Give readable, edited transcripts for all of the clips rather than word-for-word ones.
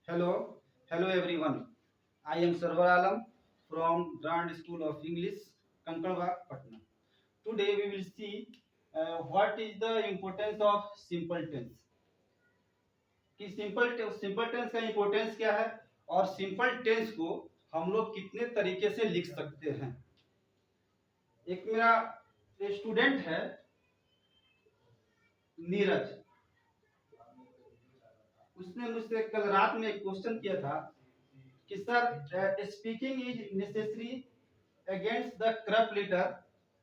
Hello everyone. I am Sarwar Alam from Grand School of English, Kankarwag, Patna. Today we will see what is the importance of simple tense. कि simple tense का importance क्या है और simple tense को हम लोग कितने तरीके से लिख सकते हैं। एक मेरा स्टूडेंट है नीरज, उसने मुझसे कल रात में एक क्वेश्चन किया था कि sir speaking is necessary against the corrupt leader,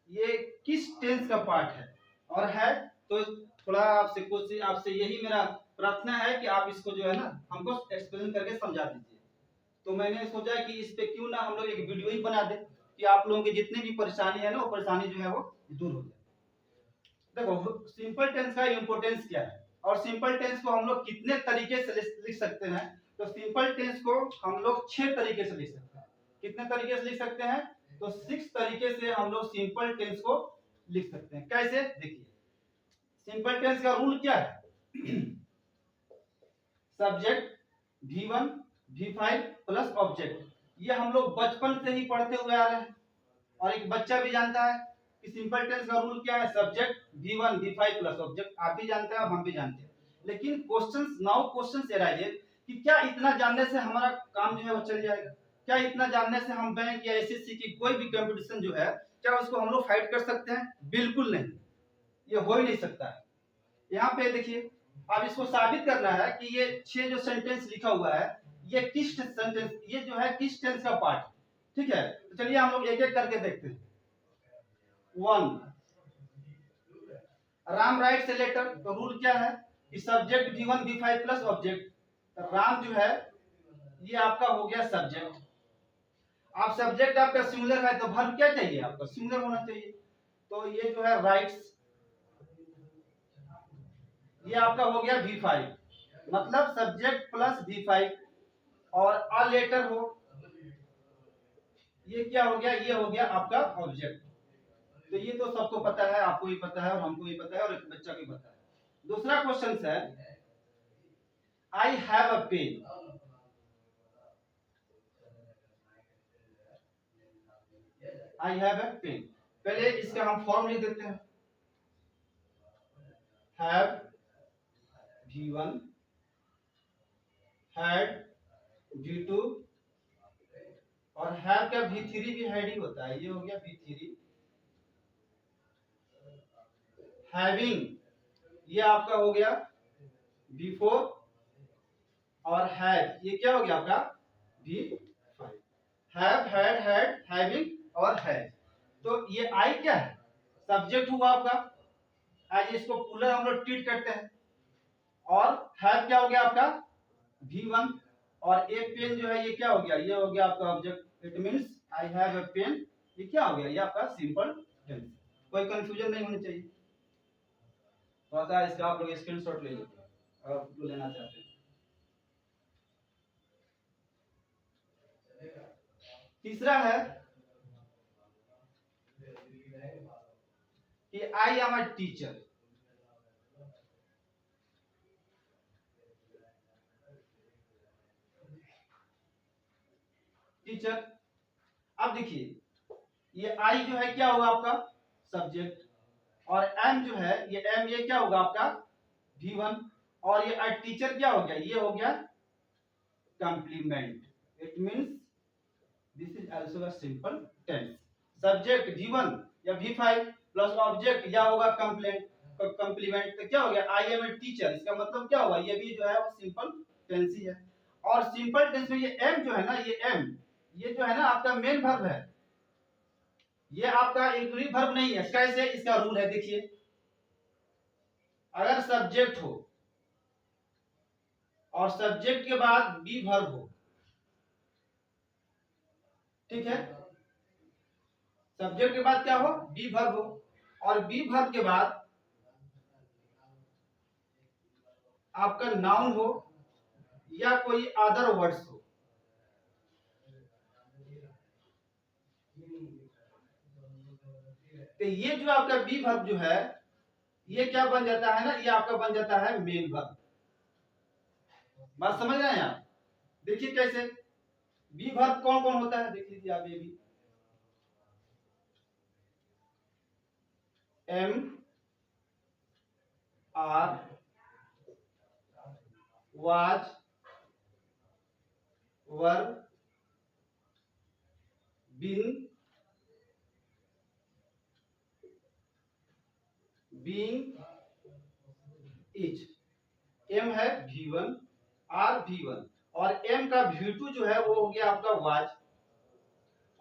ये किस टेंस का पार्ट है और है। तो थोड़ा आपसे कोशिश, आपसे यही मेरा प्रार्थना है कि आप इसको जो है ना हमको एक्सप्लेन करके समझा दीजिए। तो मैंने सोचा कि इस पे क्यों ना हम लोग एक वीडियो ही बना दें कि आप लोगों की जितनी भी परेशानी है ना वो परेशानी जो है वो दूर हो जाए। देखो सिंपल टेंस का इंपोर्टेंस क्या है और सिंपल टेंस को हम लोग कितने तरीके से लिख सकते हैं। तो सिंपल टेंस को हम लोग 6 तरीके से लिख सकते हैं। कितने तरीके से लिख सकते हैं? तो 6 तरीके से हम लोग सिंपल टेंस को लिख सकते हैं। कैसे? देखिए सिंपल टेंस का रूल क्या है। Subject V1 V5 plus object, ये हम लोग बचपन से ही पढ़ते हुए आ रहे हैं और एक बच्चा भी जानता है कि सिंपल टेंस का रूल क्या है। Subject V1 V5 plus object, आप भी जानते हैं और हम भी जानते हैं। लेकिन क्वेश्चंस नाउ क्वेश्चंस अराइजेस कि क्या इतना जानने से हमारा काम जो है वो चल जाएगा? क्या इतना जानने से हम बैंक या एसएससी की कोई भी कंपटीशन जो है क्या उसको हम लोग फाइट कर सकते हैं? बिल्कुल नहीं, ये हो ही नहीं सकता है। यहाँ पे देखिए, अब इसको साबित करना है कि ये 6 जो सेंटेंस लिखा हुआ है ये किस सेंटेंस, ये जो है किस टेंस का पार्ट। ठीक है, तो चलिए हम लोग एक एक करके देखते हैं। 1, राम राइट से लेटर। तो रूल क्या है कि subject V1 V5 plus object. तो राम जो है ये आपका हो गया सब्जेक्ट। आप सब्जेक्ट आपका सिंगुलर है तो वर्ब क्या चाहिए? आपका सिंगुलर होना चाहिए। तो ये जो है राइट्स, ये आपका हो गया V5, मतलब सब्जेक्ट प्लस V5 और अ लेटर हो, ये क्या हो गया? ये हो गया आपका ऑब्जेक्ट। तो ये तो सबको पता है, आपको भी पता है और हमको भी पता है और एक बच्चा को भी पता है। दूसरा क्वेश्चन है I have a pen. I have a pen, पहले इसका हम फॉर्म लिख देते हैं। हैव V1, हैड V2 और हैव का V3 भी हैड ही होता है, ये हो गया V3। हैविंग, ये आपका हो गया V4 और हैड, ये क्या हो गया आपका V5। Have, had, had, having और हैड। तो ये आई क्या है? सब्जेक्ट हुआ आपका, आज इसको पुलर हम लोग ट्रीट करते हैं। और हैव क्या हो गया आपका V1 और ए पेन जो है ये क्या हो गया? ये हो गया आपका object. It means I have a pen, ये क्या हो गया? ये आपका सिंपल टेंस। कोई कंफ्यूजन नहीं होनी चाहिए। तो आता है इसका आप लोग स्क्रीनशॉट ले लीजिए अगर जो लेना चाहते हैं। तीसरा है कि I am a teacher. Teacher, अब देखिए ये आई जो है क्या होगा आपका सब्जेक्ट और एम जो है ये एम, ये क्या होगा आपका V1 और ये टीचर क्या हो गया? ये हो गया complement. It means this is also a simple tense. Subject V1 या V5 प्लस ऑब्जेक्ट या होगा कंप्लीमेंट, तो क्या हो गया? आई एम ए टीचर, इसका मतलब क्या होगा? ये भी जो है वो सिंपल टेंस ही है। और सिंपल टेंस में ये एम जो है ना, ये एम, ये जो है ना आपका मेन वर्ब है, ये आपका इंक्लूसिव वर्ब नहीं है। कैसे? इसका रूल है देखिए, अगर सब्जेक्ट हो और सब्जेक्ट के बाद बी वर्ब हो, ठीक है, सब्जेक्ट के बाद क्या हो? बी वर्ब हो और बी वर्ब के बाद आपका नाउन हो या कोई अदर वर्ड्स हो, तो ये जो आपका बी वर्ब जो है ये क्या बन जाता है ना, ये आपका बन जाता है मेन वर्ब। बात समझ रहे हैं आप? देखिए कैसे बी वर्ब कौन कौन होता है, देख लीजिए आप ये भी am are was were been being is. Am है V1 आर V1 और एम का V2 जो है वो हो गया आपका वाज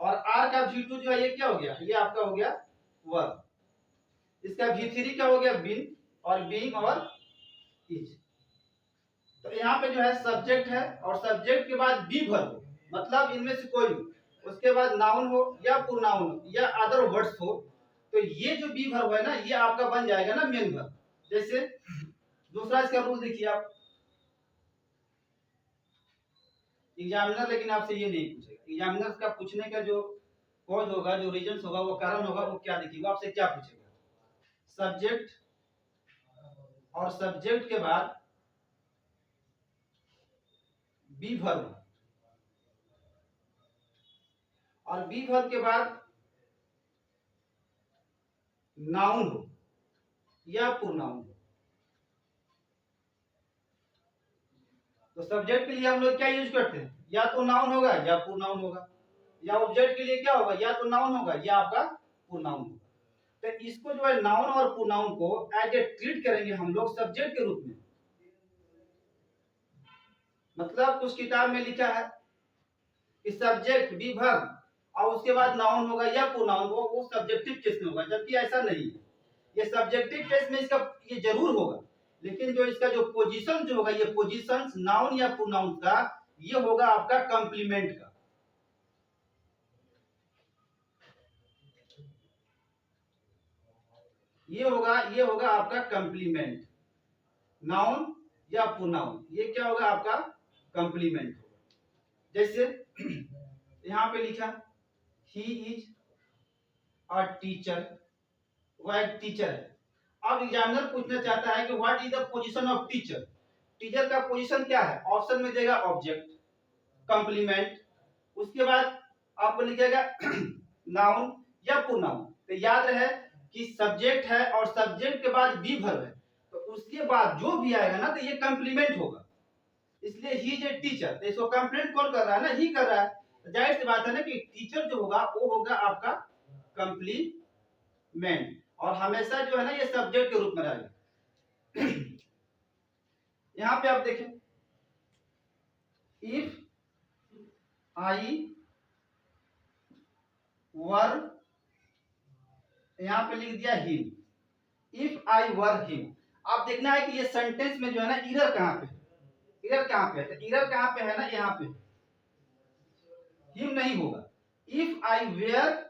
और आर का V2 जो है ये क्या हो गया, ये आपका हो गया वर। इसका V3 क्या हो गया बीन और बीइंग और इज। तो यहाँ पे जो है सब्जेक्ट है और सब्जेक्ट के बाद बी वर्ब मतलब इनमें से कोई उसके बाद नाउन हो या प्रोनाउन हो या अदर वर्ड्स हो, तो ये जो बी वर्ब है ना ये आपका बन जाएगा ना मेन वर्ब। जैसे दूसरा इसका रूल देखिए आप, एग्जामिनर लेकिन आपसे ये नहीं पूछेगा, एग्जामिनर का पूछने का जो कॉज होगा, जो रीजंस होगा, वो कारण होगा, वो क्या देखिएगा, आपसे क्या पूछेगा, सब्जेक्ट और सब्जेक्ट के बाद बी वर्ब और बी वर्ब के बाद नाउन हो या प्रोनाउन हो। तो सब्जेक्ट के लिए हम लोग क्या यूज करते हैं, या तो नाउन होगा या प्रोनाउन होगा, या ऑब्जेक्ट के लिए क्या होगा, या तो नाउन होगा या आपका प्रोनाउन होगा। तो इसको जो है नाउन और प्रोनाउन को एज ए ट्रीट करेंगे हम लोग सब्जेक्ट के रूप में। मतलब उस किताब में लिखा है कि सब्जेक्ट बी वर्ब और उसके बाद नाउन होगा या प्रोनाउन होगा, वो सब्जेक्टिव केस में होगा, जबकि ऐसा नहीं है। ये सब्जेक्टिव केस में इसका ये जरूर होगा, लेकिन जो इसका जो पोजीशन जो होगा, ये पोजीशन नाउन या प्रोनाउन का ये होगा आपका कंप्लीमेंट का। ये होगा आपका कंप्लीमेंट, नाउन या प्रोनाउन ये क्या होगा आपका कंप्लीमेंट होगा। जैसे यहाँ पे लिखा ही इज अ टीचर, वह एक टीचर है। अब एग्जामिनर पूछना चाहता है कि what is the position of teacher. Teacher का पोजीशन क्या है, ऑप्शन में देगा ऑब्जेक्ट, कंप्लीमेंट, उसके बाद आपको लिखेगा नाउन या प्रोनाउन। तो याद रहे कि सब्जेक्ट है और सब्जेक्ट के बाद बी वर्ब है, तो उसके बाद जो भी आएगा ना तो ये कंप्लीमेंट होगा। इसलिए ही इज ए टीचर, तो इसको कंप्लीमेंट कौन कर रहा है ना, ही कर रहा है। तो जाहिर सी बात है ना कि टीचर जो होगा वो होगा आपका कंप्लीमेंट और हमेशा जो है ना ये सब्जेक्ट के रूप में रहेगा। यहां पे आप देखें इफ आई वर, यहां पे लिख दिया him, if I were him. आप देखना है कि ये सेंटेंस में जो है ना इरर कहां पे है, इरर कहां पे है, तो इरर कहां पे है ना यहां पे, हिम नहीं होगा, इफ आई वेयर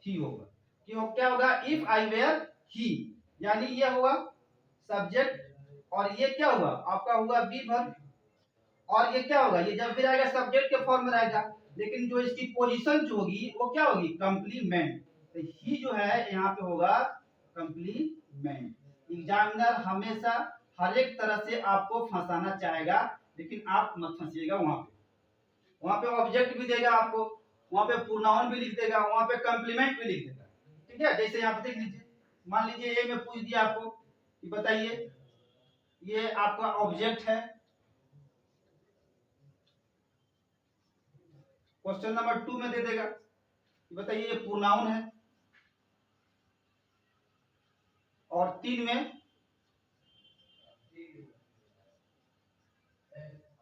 ही होगा। क्यों, क्या होगा, इफ आई वेयर ही, यानी ये होगा सब्जेक्ट और ये क्या होगा आपका होगा बी वर्ब और ये क्या होगा, ये जब भी रहेगा सब्जेक्ट के फॉर्म में रहेगा, लेकिन जो इसकी पोजीशन जो होगी वो क्या होगी कंप्लीमेंट। तो ही जो है यहाँ पे होगा कंप्लीमेंट। एग्जामिनर हमेशा हर एक तरह से आपको फंसाना चाहेगा, लेकिन आप मत फंसिएगा। वहां पे ऑब्जेक्ट भी देगा आपको, वहां पे प्रोनाउन भी लिख देगा, वहां पे कंप्लीमेंट भी लिख देगा। ठीक है, जैसे यहाँ पे देख लीजिए, मान लीजिए ये मैं पूछ दिया आपको कि बताइए ये आपका ऑब्जेक्ट है, क्वेश्चन नंबर 2 में दे देगा कि बताइए ये प्रोनाउन है और 3 में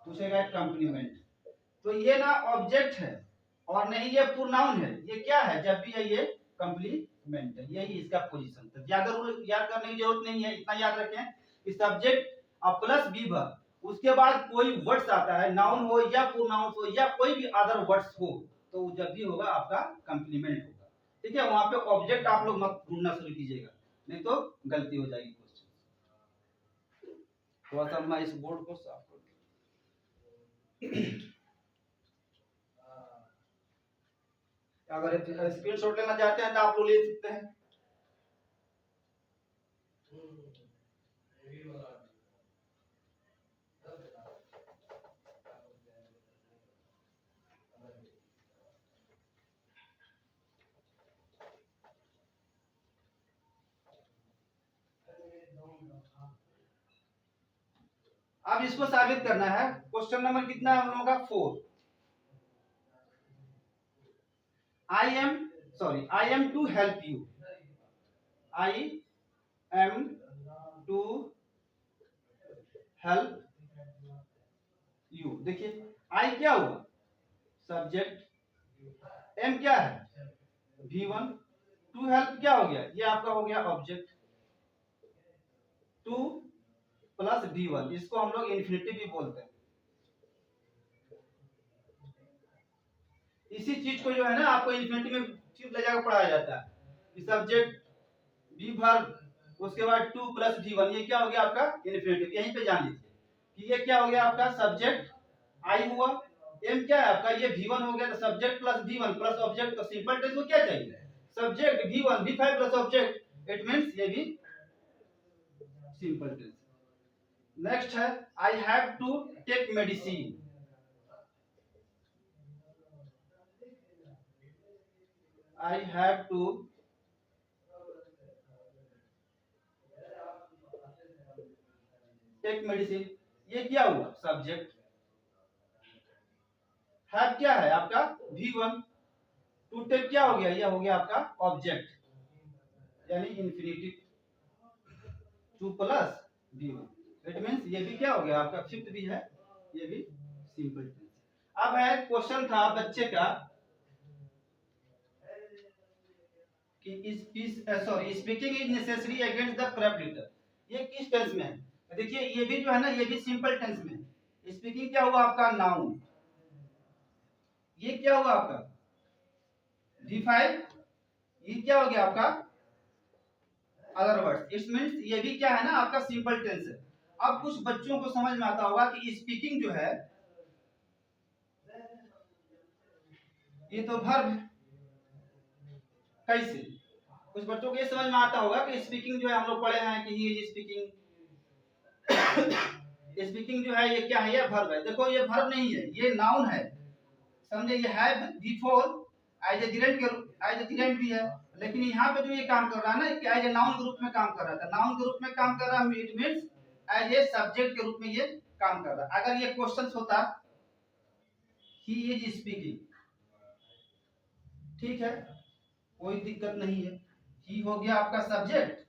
पूछेगा कंप्लीमेंट। तो ये ना ऑब्जेक्ट है और नहीं ये प्रोनाउन है, ये क्या है, जब भी है ये कंप्लीमेंट है, यही इसका पोजीशन। तो ज्यादा रूल याद करने की जरूरत नहीं है, इतना याद रखें कि सब्जेक्ट प्लस बी वर्ब, उसके बाद कोई वर्ड्स आता है, नाउन हो या प्रोनाउन हो या कोई भी अदर वर्ड्स हो, तो जब भी होगा आपका कंप्लीमेंट होगा। ठीक है, वहां पे ऑब्जेक्ट आप लोग मत ढूंढना शुरू कीजिएगा, नहीं तो गलती हो जाएगी। थोड़ा सा मैं इस बोर्ड को साफ कर अगर स्क्रीनशॉट लेना चाहते हैं तो आप लोग ले सकते हैं। अब इसको साबित करना है। क्वेश्चन नंबर कितना है हम लोगों का 4। I am to help you. I am to help you. देखिए आई क्या हुआ, सब्जेक्ट, एम क्या है, V1, टू हेल्प क्या हो गया, ये आपका हो गया ऑब्जेक्ट, टू प्लस V1, इसको हम लोग इन्फिनिटिव भी बोलते हैं। इसी चीज को जो है ना आपको इन्फिनिटिव में फिर ले जाकर पढ़ाया जाता है कि सब्जेक्ट बी वर्ब उसके बाद टू प्लस V1, ये क्या हो गया आपका इन्फिनिटिव। यहीं पे जान लीजिए कि ये क्या हो गया आपका सब्जेक्ट आई हुआ, एम क्या है आपका ये V1 हो गया, तो subject plus V1 plus object, तो सिंपल टेंस को क्या चाहिए, subject V1 V5 plus object, it means ये भी सिंपल टेंस। नेक्स्ट है I have to take medicine. I have to take medicine, ये क्या हुआ सब्जेक्ट, हैव क्या है आपका V1, टू टेक क्या हो गया, ये हो गया आपका ऑब्जेक्ट यानी infinitive, two plus V1, it means ये भी क्या हो गया आपका फिफ्थ भी है, ये भी सिंपल टेंस। अब है क्वेश्चन था बच्चे का कि speaking is necessary against the corrupt leader, ये किस टेंस में है। देखिए ये भी जो है ना ये भी सिंपल टेंस में है। स्पीकिंग क्या हुआ आपका नाउन, ये क्या हुआ आपका V5, ये क्या हो गया आपका अदर वर्ड्स, इट मींस ये भी क्या है ना आपका सिंपल टेंस है। अब कुछ बच्चों को समझ में आता होगा कि स्पीकिंग जो है ये तो वर्ब है, कैसे, कुछ बच्चों को ये समझ में आता होगा कि स्पीकिंग जो है हम लोग पढ़े हैं कि ही इज स्पीकिंग, स्पीकिंग जो है ये क्या है, ये वर्ब है। देखो ये वर्ब नहीं है, ये नाउन है, समझे, ये है बिफोर एज ए जिरेंट भी है, लेकिन यहाँ पे जो ये काम कर रहा है ना कि एज ए नाउन ग्रुप में काम कर रहा था, नाउन ग्रुप में काम कर रहा है, it means as a subject के रूप में ये काम कर रहा है। अगर ये क्वेश्चन होता ही इज स्पीकिंग, ठीक है कोई दिक्कत नहीं है, ही हो गया आपका सब्जेक्ट,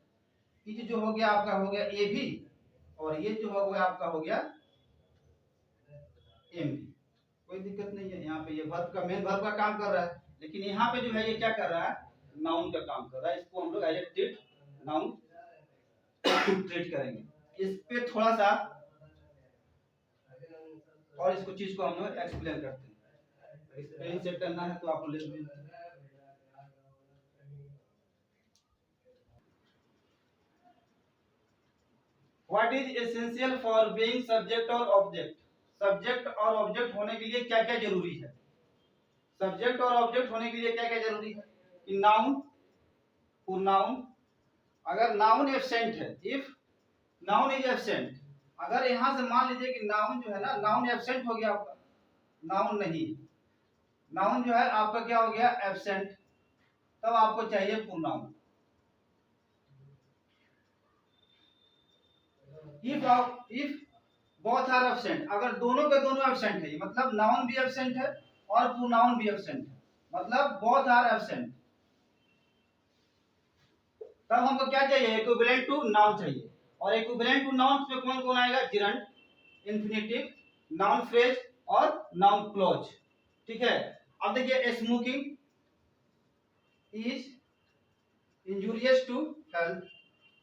इज जो हो गया आपका हो गया ए भी, और ये जो हो गया आपका हो गया एम भी, कोई दिक्कत नहीं है। यहाँ पे ये वर्ब का मेन वर्ब का काम कर रहा है, लेकिन यहाँ पे जो है ये क्या कर रहा है नाउन का काम कर रहा है, इसको हम लोग एज नाउन ट्रीट करेंगे। इस पे थोड़ा सा और इसको चीज को हम लोग एक्सप्लेन करते हैं, एक्सप्लेन से करना है तो आप लोग ले। What is essential for being subject और ऑब्जेक्ट, सब्जेक्ट और ऑब्जेक्ट होने के लिए क्या क्या जरूरी है, सब्जेक्ट और ऑब्जेक्ट होने के लिए क्या क्या जरूरी है कि नाउन, प्रोनाउन, अगर नाउन एब्सेंट है, इफ नाउन इज एब्सेंट, अगर यहां से मान लीजिए कि नाउन जो है ना नाउन एब्सेंट हो गया आपका, नाउन नहीं, नाउन जो है आपका क्या हो गया एब्सेंट, तब आपको चाहिए pronoun. If both are absent, अगर दोनों के दोनों एब्सेंट है, मतलब नाउन भी एब्सेंट है और प्रोनाउन भी एब्सेंट है, मतलब बोथ आर एब्सेंट, तब हमको क्या चाहिए इक्विवेलेंट टू नाउन चाहिए, और इक्विवेलेंट टू नाउन में कौन कौन आएगा, जिरंड, इन्फिनिटिव, नाउन फ्रेज और नाउन क्लॉज, ठीक है। अब देखिए smoking is injurious to health,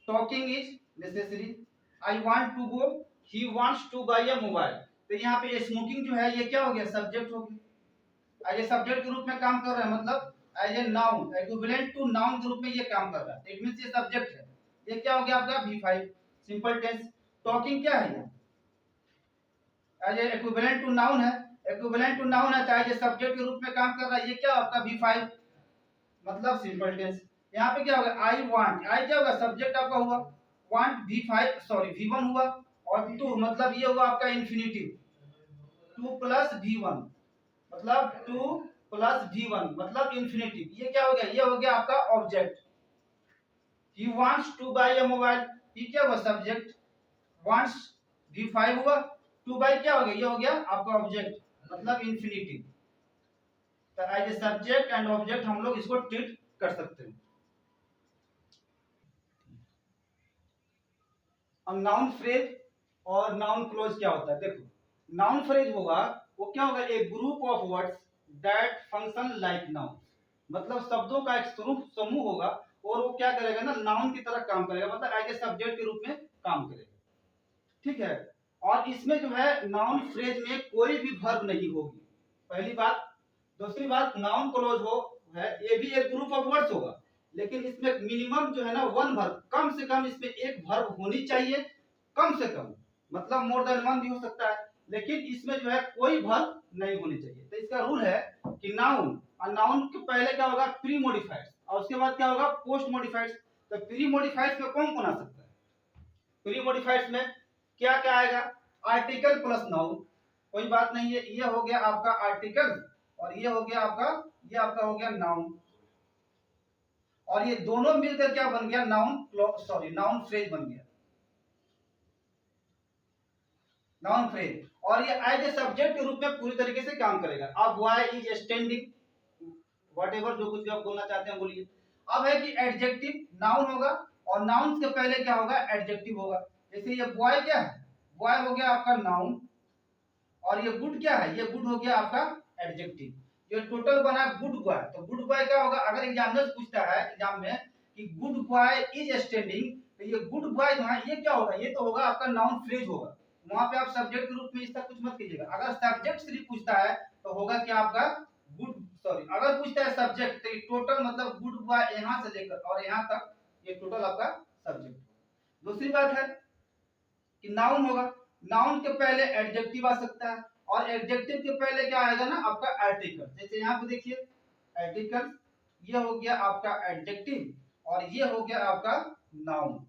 talking is necessary, I want to go, he wants to buy a mobile, तो यहाँ पे स्मोकिंग जो है ये क्या हो गया सब्जेक्ट हो गया, एज ए सब्जेक्ट के रूप में काम कर रहा है, मतलब as a noun equivalent to noun के रूप में ये काम कर रहा है, इट मींस ये सब्जेक्ट है, ये क्या हो गया आपका V5 सिंपल टेंस। टॉकिंग क्या है, as a equivalent to noun है, इक्विवेलेंट टू नाउन है तो एज ए सब्जेक्ट के रूप में काम कर रहा है, ये क्या आपका V5 मतलब सिंपल टेंस। यहाँ पे क्या होगा आई वांट, आई क्या होगा सब्जेक्ट आपका हुआ, वांट V1 हुआ, और टू मतलब ये हुआ आपका इन्फिनिटिव, टू प्लस V1 मतलब टू प्लस V1 मतलब इन्फिनिटिव, ये क्या हो गया, ये हो गया आपका object. He wants to buy a mobile, ये क्या हुआ सब्जेक्ट, वांट्स V5 हुआ, 2 बाई क्या हो गया, ये हो गया आपका ऑब्जेक्ट मतलब इंफिनिटी। तो as a subject and object हम लोग इसको ट्रीट कर सकते हैं। अब नाउन फ्रेज और नाउन क्लोज क्या होता है, देखो नाउन फ्रेज होगा वो क्या होगा, a group of words that function like noun, मतलब शब्दों का एक समूह होगा और वो क्या करेगा ना, नाउन की तरह काम करेगा, मतलब एज ए सब्जेक्ट के रूप में काम करेगा, ठीक है। और इसमें जो है नाउन फ्रेज में कोई भी वर्ब नहीं होगी, पहली बात। दूसरी बात, नाउन क्लोज हो है ये भी एक ग्रुप ऑफ वर्ड्स होगा, लेकिन इसमें मिनिमम जो है ना वन वर्ब, कम से कम इसमें एक वर्ब होनी चाहिए, कम से कम, मतलब मोर देन वन भी हो सकता है, लेकिन इसमें जो है कोई वर्ब नहीं होनी चाहिए। तो इसका रूल है कि नाउन, और नाउन के पहले क्या होगा, प्री मॉडिफाइड, और उसके बाद क्या होगा, पोस्ट मॉडिफाइड। तो प्री मॉडिफाइड में कौन कौन आ सकता है, प्री मॉडिफाइड में क्या क्या आएगा, आर्टिकल प्लस नाउन, कोई बात नहीं है, ये हो गया आपका आर्टिकल और ये हो गया आपका, ये आपका हो गया नाउन, और ये दोनों मिलकर क्या बन गया, नाउन, सॉरी नाउन फ्रेज बन गया, नाउन फ्रेज। और ये एज ए सब्जेक्ट के रूप में पूरी तरीके से काम करेगा। अब वाई इज स्टैंडिंग, व्हाटएवर जो कुछ भी आप बोलना चाहते हैं बोलिए। अब है कि एडजेक्टिव नाउन होगा और नाउन के पहले क्या होगा, एडजेक्टिव होगा। जैसे ये बॉय क्या है, बॉय हो गया आपका नाउन, और ये गुड क्या है, ये गुड हो गया आपका एडजेक्टिव। ये टोटल बना गुड बॉय, तो गुड बॉय क्या होगा, अगर एग्जामिनर पूछता है एग्जाम में कि गुड बॉय इज स्टैंडिंग, तो ये गुड बॉय जो है ये क्या होगा, ये तो होगा आपका नाउन फ्रेज होगा, वहां पे आप सब्जेक्ट के रूप में इसका कुछ मत कीजिएगा। अगर सब्जेक्ट सिर्फ पूछता है तो होगा क्या आपका गुड, सॉरी अगर पूछता है सब्जेक्ट तो टोटल मतलब गुड बॉय यहां से लेकर और यहां तक, ये टोटल आपका सब्जेक्ट। दूसरी बात है कि नाउन होगा, नाउन के पहले एडजेक्टिव आ सकता है, और एडजेक्टिव के पहले क्या आएगा ना आपका आर्टिकल। जैसे यहाँ पे देखिए आर्टिकल, ये हो गया आपका एडजेक्टिव और ये हो गया आपका नाउन।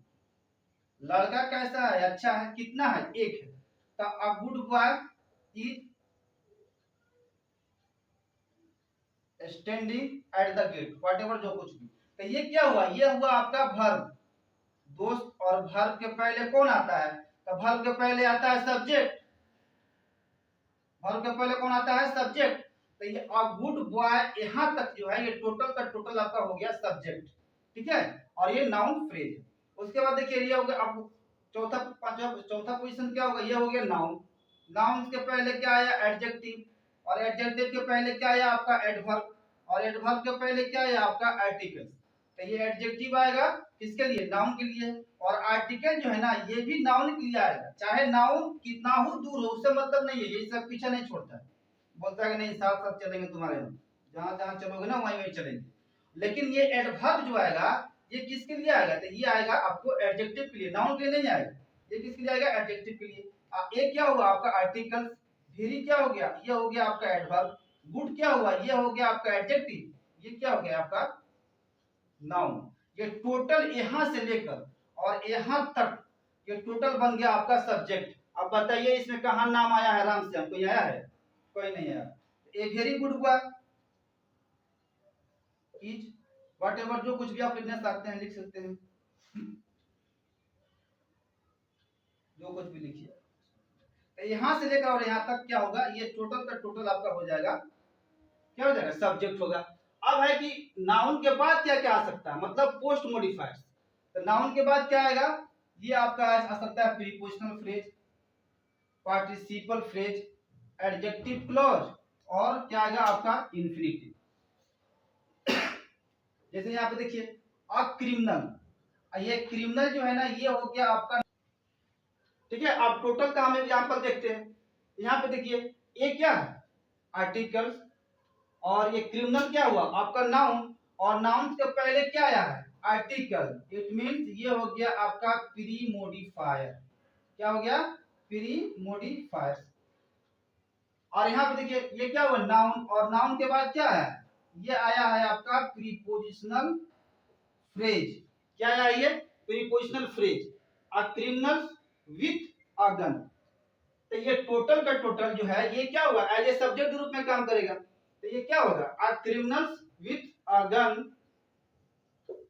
लड़का कैसा है, अच्छा है, कितना है, एक है, तो a good boy is standing at the gate, whatever जो कुछ भी। तो ये क्या हुआ, ये हुआ आपका वर्ब दोस्त, और वर्ब के पहले कौन आता है, तो वर्ब के पहले आता है सब्जेक्ट, वर्ब के पहले कौन आता है, सब्जेक्ट। तो ये अ गुड बॉय यहां तक जो है ये टोटल का टोटल आपका हो गया सब्जेक्ट, ठीक है, और ये नाउन फ्रेज। उसके बाद देखिए ये हो गया अब चौथा चौथा पोजीशन क्या होगा, ये हो गया नाउन, नाउन के पहले क्या आया, एडजेक्टिव, और एडजेक्टिव के पहले क्या आया आपका एडवर्ब, और एडवर्ब के पहले क्या आया आपका आर्टिकल। तो ये एडजेक्टिव आएगा किसके लिए, नाउन के लिए, और आर्टिकल जो है ना ये भी नाउन के लिए आएगा, चाहे नाउन कितना हो दूर हो उससे मतलब नहीं है, ये सब पीछे नहीं छोड़ता है, बोलता है कि नहीं साथ साथ चलेंगे तुम्हारे हम, जहां जहां चलोगे ना वहीं वहीं चलेंगे। लेकिन ये एडवर्ब जो आएगा ये किसके लिए आएगा, तो ये आएगा आपको एडजेक्टिव के लिए, नाउन के लिए नहीं आएगा, ये किसके लिए आएगा, एडजेक्टिव के लिए। ये क्या हुआ आपका आर्टिकल, वेरी क्या हो गया, ये हो गया आपका एडवर्ब, गुड क्या हुआ, ये हो गया आपका एडजेक्टिव, ये क्या हो गया आपका नाउन। ये टोटल यहां से लेकर और यहां तक ये टोटल बन गया आपका सब्जेक्ट। अब बताइए इसमें कहा नाम आया है, आराम से हमको आया है, कोई नहीं आया। ए वेरी गुड हुआ, इज व्हाटएवर जो कुछ भी आप लिखना चाहते हैं लिख सकते हैं, जो कुछ भी लिखिए। तो यहां से लेकर और यहां तक क्या होगा, ये टोटल का टोटल आपका हो जाएगा, क्या हो जाएगा, सब्जेक्ट होगा। अब है कि नाउन के बाद क्या क्या आ सकता है, मतलब पोस्ट मॉडिफाइड। तो नाउन के बाद क्या आएगा, ये आपका आ सकता है prepositional phrase, participle phrase, adjective clause, और क्या आएगा आपका इंफिनिटिव। जैसे यहाँ पे देखिए अ क्रिमिनल, ये क्रिमिनल जो है ना ये हो गया आपका, ठीक है। अब टोटल का हम एग्जांपल देखते हैं, यहाँ पे देखिए ये क्या है आर्टिकल, और ये क्रिमिनल क्या हुआ आपका नाउन, और नाउन के पहले क्या आया है आर्टिकल, इट मींस ये हो गया आपका प्री मॉडिफायर, क्या हो गया प्री मॉडिफायर। और यहाँ पे देखिए ये क्या हुआ नाउन, और नाउन के बाद क्या है, ये आया है आपका प्रीपोजिशनल फ्रेज, क्या आया ये prepositional phrase, a criminal with a gun. तो ये टोटल का टोटल जो है ये क्या होगा, एज ए सब्जेक्ट रूप में काम करेगा, तो ये क्या होगा, a criminals with a gun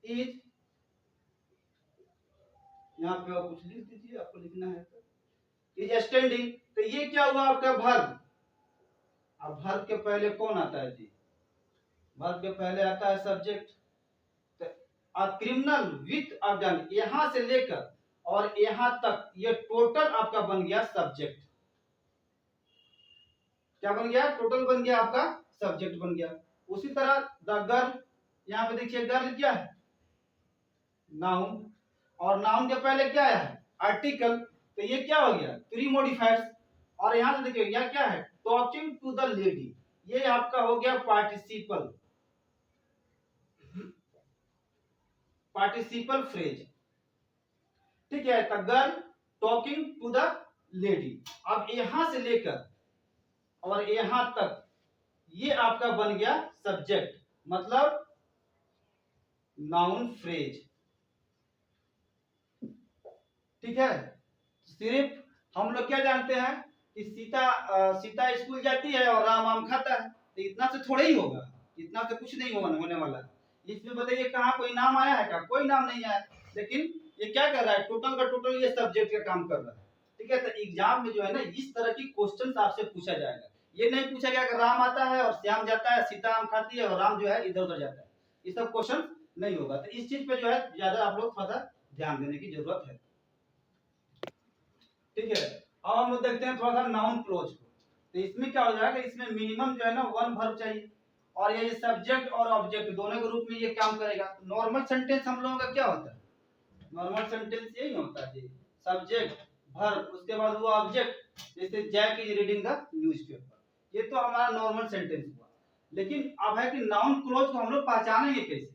is, यहाँ पे आप कुछ लिख दीजिए आपको लिखना है तो। इज स्टैंडिंग, तो ये क्या हुआ आपका वर्ब। अब वर्ब के पहले कौन आता है जी, वर्ब के पहले आता है सब्जेक्ट। तो a criminal with a gun, यहां से लेकर और यहां तक ये टोटल आपका बन गया सब्जेक्ट। क्या बन गया, टोटल बन गया आपका सब्जेक्ट बन गया। उसी तरह द गर्ल, यहां पे देखिए गर्ल क्या है, नाउन, और नाउन के पहले क्या है, आर्टिकल, तो ये क्या हो गया, थ्री मॉडिफायर्स। और यहां से देखिए यह क्या है, टॉकिंग टू द लेडी, ये आपका हो गया पार्टिसिपल, पार्टिसिपल फ्रेज। ठीक है, the girl talking to the lady. अब यहां से लेकर और यहां तक ये आपका बन गया सब्जेक्ट, मतलब नाउन फ्रेज। ठीक है, सिर्फ हम लोग क्या जानते हैं कि सीता स्कूल जाती है और राम आम खाता है, तो इतना से थोड़े ही होगा, इतना से कुछ नहीं होने वाला। इसमें बताइए कहाँ कोई नाम आया है क्या, कोई नाम नहीं आया, लेकिन ये क्या कर रहा है, टोटल का टोटल ये सब्जेक्ट का काम कर रहा है। ठीक है, तो एग्जाम में जो है ना इस तरह की क्वेश्चन आपसे पूछा जाएगा। ये नहीं पूछा गया कि राम आता है और श्याम जाता है, सीता आम खाती है और राम जो है इधर उधर जाता है, ये सब क्वेश्चन नहीं होगा। तो इस चीज पे जो है ज्यादा आप लोग थोड़ा सा ध्यान देने की जरूरत है। ठीक है, अब हम लोग देखते हैं थोड़ा सा नाउन क्लोज को। तो इसमें क्या हो जाएगा, इसमें मिनिमम जो है ना वन वर्ब चाहिए, और ये सब्जेक्ट और ऑब्जेक्ट दोनों के रूप में ये काम करेगा। नॉर्मल सेंटेंस हम लोगों का क्या होता है, नॉर्मल सेंटेंस यही होता है जी, सब्जेक्ट वर्ब उसके बाद हुआ ऑब्जेक्ट, जैसे Jack is reading the newspaper, ये तो हमारा नॉर्मल सेंटेंस हुआ। लेकिन अब है कि नाउन क्लोज को हम लोग पहचानेंगे कैसे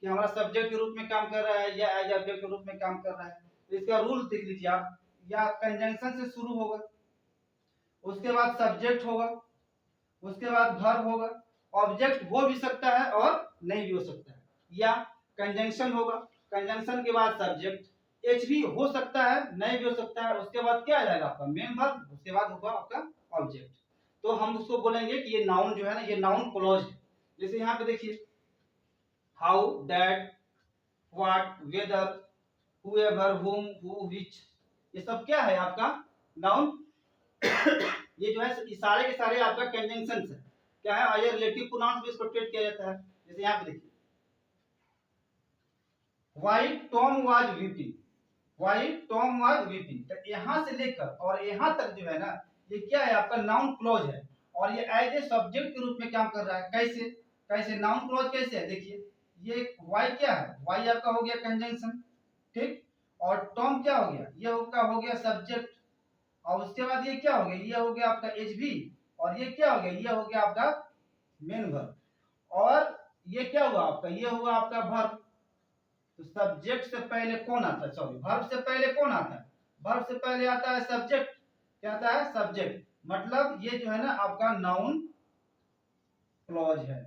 कि हमारा सब्जेक्ट के रूप में काम कर रहा है या एज ऑब्जेक्ट के रूप में काम कर रहा है। तो इसका रूल देख लीजिए आप, या कंजंक्शन से शुरू होगा, उसके बाद सब्जेक्ट होगा, उसके बाद वर्ब होगा, ऑब्जेक्ट हो भी सकता है और नहीं भी हो सकता है, या कंजंक्शन होगा, कंजंक्शन के बाद सब्जेक्ट, एच भी हो सकता है नहीं भी हो सकता है, उसके बाद क्या आ जाएगा आपका मेन वर्ब, उसके बाद होगा आपका ऑब्जेक्ट। तो हम उसको बोलेंगे कि ये नाउन जो है ना ये नाउन क्लॉज है। जैसे यहाँ पे देखिए how, that, what, whether, whoever, whom, who, which, ये सब क्या है आपका नाउन। ये जो है सारे के सारे आपका कंजंक्शन है, क्या है, आया रिलेटिव प्रोनाउंस भी इसको ट्रीट किया जाता है। जैसे यहाँ पे देखिए why Tom was weeping, why Tom was weeping, तो यहाँ से लेकर और यहाँ तक जो है ना ये क्या है आपका नाउन क्लॉज है, और ये एज ए सब्जेक्ट के रूप में काम कर रहा है। कैसे कैसे नाउन क्लॉज कैसे है, देखिए ये वाई क्या है, वाई आपका हो गया कंजंक्शन, ठीक, और टॉम क्या हो गया, ये आपका हो गया सब्जेक्ट, और उसके बाद ये क्या हो गया, ये हो गया आपका एच भी, और ये क्या हो गया, ये हो गया आपका मेन वर्ब, और ये क्या हुआ आपका, ये हुआ आपका वर्ब। तो सब्जेक्ट से पहले कौन आता है, सॉरी वर्ब से पहले कौन आता है, वर्ब से पहले आता है सब्जेक्ट, क्या आता है सब्जेक्ट, मतलब ये जो है ना आपका नाउन क्लॉज है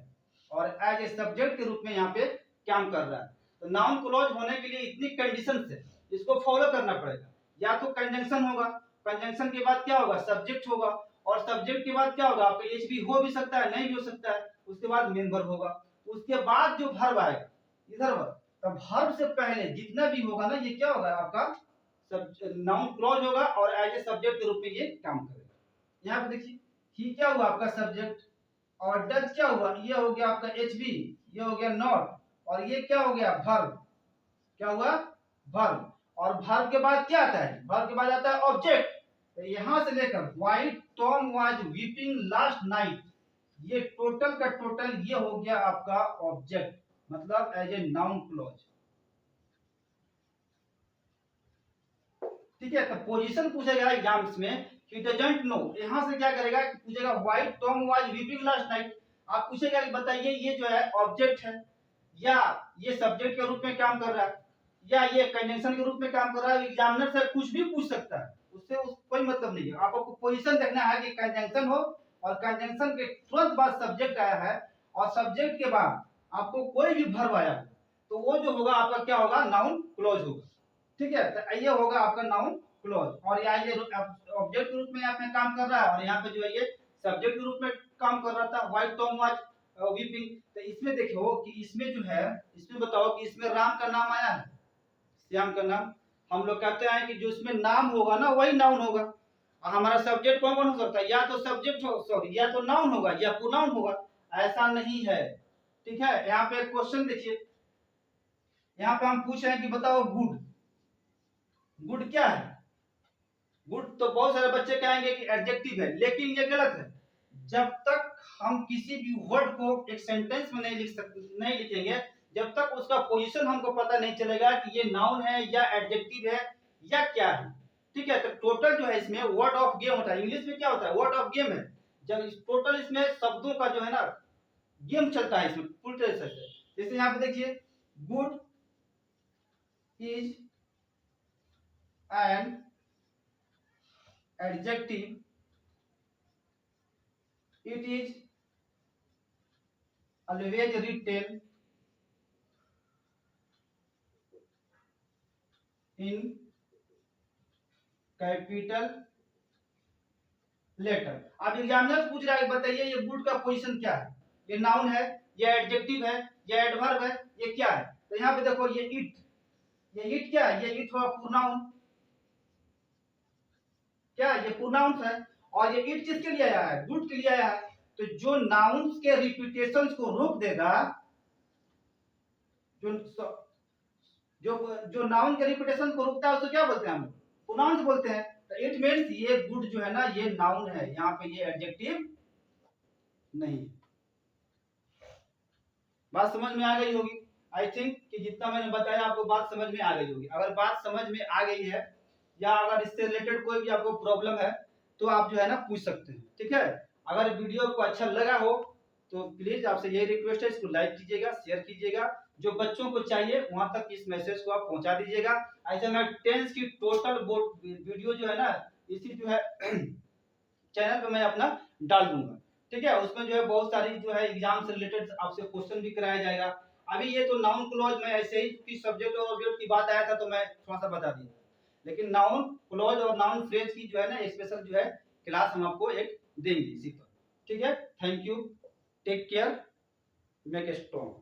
और एज ए सब्जेक्ट के रूप में यहाँ पे काम कर रहा है। तो नाउन क्लॉज होने के लिए इतनी कंडीशन है, इसको फॉलो करना पड़ेगा। या तो कंजंक्शन होगा, कंजंक्शन के बाद क्या होगा सब्जेक्ट होगा, और सब्जेक्ट के बाद क्या होगा आपका एच भी हो भी सकता है नहीं भी हो सकता है, उसके बाद मेन वर्ब होगा, उसके बाद जो वर्ब आएगा इधर वर्ब, तब वर्ब से पहले जितना भी होगा ना ये क्या होगा आपका नाउन क्लॉज होगा और एज ए सब्जेक्ट के रूप में ये काम करेगा। यहाँ पे देखिए ही क्या हुआ आपका सब्जेक्ट, और डज क्या हुआ, ये हो गया आपका एच बी, ये हो गया नॉट, और ये क्या हो गया वर्ब, क्या हुआ वर्ब, और वर्ब के बाद क्या आता है, वर्ब के बाद आता है ऑब्जेक्ट। तो यहां से लेकर why Tom was weeping last night, ये टोटल का टोटल ये हो गया आपका ऑब्जेक्ट, मतलब एज ए नाउन क्लॉज। ठीक है, तो पोजीशन पूछेगा एग्जाम्स में, ही डजंट नो, यहां से क्या करेगा पूछेगा why Tom was weeping last night, आप पूछेगा कि बताइए ये जो है ऑब्जेक्ट है या ये सब्जेक्ट के रूप में काम कर रहा है या ये कंजंक्शन के रूप में काम कर रहा है। एग्जामिनर से कुछ भी पूछ सकता है, उससे कोई मतलब नहीं है, आपको पोजीशन देखना है कि कंजंक्शन हो और कंजंक्शन के तुरंत बाद सब्जेक्ट आया है और सब्जेक्ट के बाद आपको कोई भी वर्ब आया है तो वो जो होगा आपका क्या होगा नाउन क्लोज होगा। ठीक है, तो ये होगा आपका नाउन क्लोज, और यहाँ ये ऑब्जेक्ट के रूप में यहाँ पे काम कर रहा है और यहाँ पे जो है ये सब्जेक्ट के रूप में काम कर रहा था व्हाई टॉम वाज वीपिंग। तो इसमें देखो कि इसमें जो है, इसमें बताओ कि इसमें राम का नाम आया है, श्याम का नाम, हम लोग कहते हैं कि जो इसमें नाम होगा ना वही नाउन होगा, और हमारा सब्जेक्ट कौन कौन हो सकता है, या तो सब्जेक्ट हो, सॉरी, या तो नाउन होगा या प्रोनाउन होगा, ऐसा नहीं है। ठीक है, यहाँ पे एक क्वेश्चन देखिए, यहाँ पे हम पूछ रहे हैं कि बताओ गुड, गुड क्या है? गुड तो बहुत सारे बच्चे कहेंगे कि एडजेक्टिव है, लेकिन ये गलत है। जब तक हम किसी भी वर्ड को एक सेंटेंस में नहीं लिखेंगे, जब तक उसका पोजीशन हमको पता नहीं चलेगा कि ये नाउन है या एडजेक्टिव है या क्या है। ठीक है, तो टोटल जो है इसमें वर्ड ऑफ गेम होता है, इंग्लिश में क्या होता है, वर्ड ऑफ गेम है। जब इस टोटल इसमें शब्दों का जो है ना गेम चलता है इसमें फुल तरह से। जैसे यहाँ पे देखिए, good is an adjective, it is always written in capital letter. अब एग्जामिनर पूछ रहा है, बताइए ये गुड का पोजीशन क्या है, ये नाउन है, ये एडजेक्टिव है, ये एडवर्ब है, ये क्या है? तो यहाँ पे देखो, ये इट क्या है, ये इट हुआ प्रोनाउन, क्या है, ये प्रोनाउन है। और ये इट किसके लिए आया है, गुड के लिए आया है। तो जो नाउन्स के रिपीटेशंस को रोक देगा, जो जो जो नाउन के रिपीटेशन को रोकता है उसको क्या बोलते हैं, हम प्रोनाउंस बोलते हैं। तो इट मींस ये गुड जो है ना ये नाउन है, यहाँ पे ये एडजेक्टिव नहीं। बात समझ में आ गई होगी, आई थिंक कि जितना मैंने बताया आपको बात समझ में आ गई होगी। अगर बात समझ में आ गई है या अगर इससे रिलेटेड कोई भी आपको प्रॉब्लम है तो आप जो है ना पूछ सकते हैं। ठीक है, अगर वीडियो को अच्छा लगा हो तो प्लीज आपसे यही रिक्वेस्ट है, इसको लाइक कीजिएगा, शेयर कीजिएगा, जो बच्चों को चाहिए वहां तक इस मैसेज को आप पहुंचा दीजिएगा। ऐसे मैं टेंस की टोटल बोर्ड वीडियो जो है ना इसी जो है चैनल पे मैं अपना डाल दूंगा। ठीक है, उसमें जो है बहुत सारी जो है एग्जाम से रिलेटेड आपसे क्वेश्चन भी कराया जाएगा। अभी ये तो नाउन क्लॉज में ऐसे ही कि सब्जेक्ट और ऑब्जेक्ट की बात आया था तो मैं थोड़ा सा बता दिया, लेकिन नाउन क्लॉज और नाउन फ्रेज की जो है ना स्पेशल जो है क्लास हम आपको एक देंगे इसी पर। ठीक है, thank you, take care, make a strong.